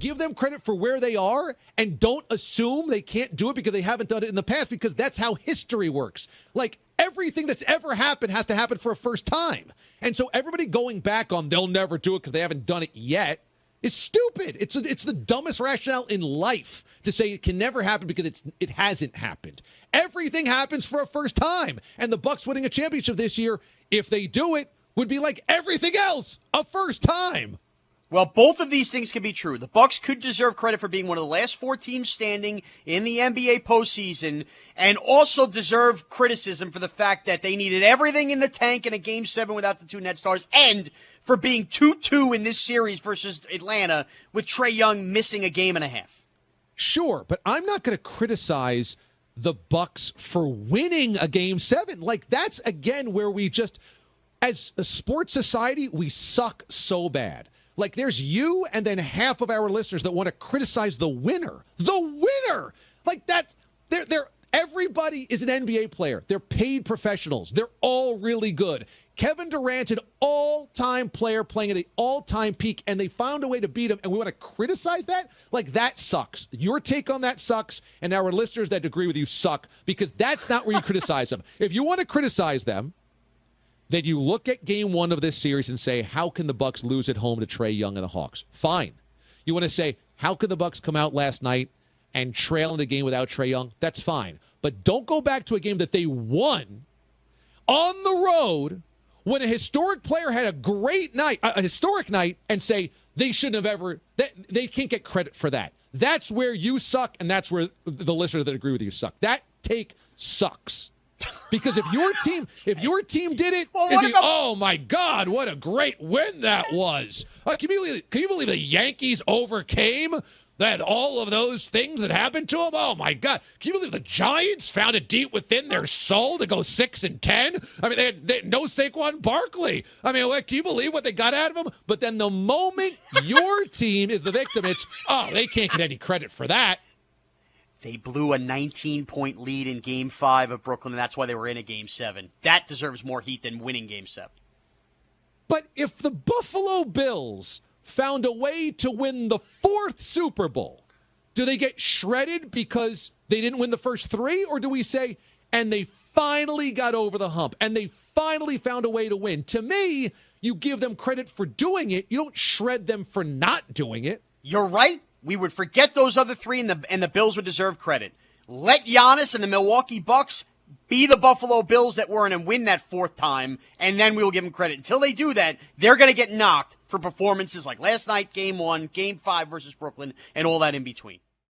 give them credit for where they are and don't assume they can't do it because they haven't done it in the past, because that's how history works. Like, everything that's ever happened has to happen for a first time. And so everybody going back on they'll never do it because they haven't done it yet is stupid. It's the dumbest rationale in life to say it can never happen because it hasn't happened. Everything happens for a first time. And the Bucks winning a championship this year, if they do it, would be like everything else, a first time. Well, both of these things can be true. The Bucks could deserve credit for being one of the last 4 teams standing in the NBA postseason, and also deserve criticism for the fact that they needed everything in the tank in a Game 7 without the 2 net stars, and for being 2-2 in this series versus Atlanta with Trae Young missing a game and a half. Sure, but I'm not going to criticize the Bucks for winning a Game 7. Like, that's, again, where we just, as a sports society, we suck so bad. Like, there's you and then half of our listeners that want to criticize the winner. The winner! Like, that's, everybody is an NBA player. They're paid professionals. They're all really good. Kevin Durant's an all-time player playing at an all-time peak, and they found a way to beat him, and we want to criticize that? Like, that sucks. Your take on that sucks, and our listeners that agree with you suck, because that's not where you criticize them. If you want to criticize them, then you look at Game 1 of this series and say, how can the Bucks lose at home to Trae Young and the Hawks? Fine. You want to say, how could the Bucks come out last night and trail in the game without Trae Young? That's fine. But don't go back to a game that they won on the road when a historic player had a great night, a historic night, and say they shouldn't have ever, they can't get credit for that. That's where you suck, and that's where the listeners that agree with you suck. That take sucks. Because if your team did it, well, it'd be, oh my God, what a great win that was. Can you believe the Yankees overcame that, all of those things that happened to them? Oh my God. Can you believe the Giants found it deep within their soul to go 6-10? I mean, they had no Saquon Barkley. I mean, can you believe what they got out of him? But then the moment your team is the victim, it's, oh, they can't get any credit for that. They blew a 19-point lead in Game 5 of Brooklyn, and that's why they were in a Game 7. That deserves more heat than winning Game 7. But if the Buffalo Bills found a way to win the 4th Super Bowl, do they get shredded because they didn't win the first 3? Or do we say, and they finally got over the hump, and they finally found a way to win? To me, you give them credit for doing it. You don't shred them for not doing it. You're right. We would forget those other 3, and the Bills would deserve credit. Let Giannis and the Milwaukee Bucks be the Buffalo Bills that were in and win that 4th time, and then we will give them credit. Until they do that, they're going to get knocked for performances like last night, Game 1, Game 5 versus Brooklyn, and all that in between.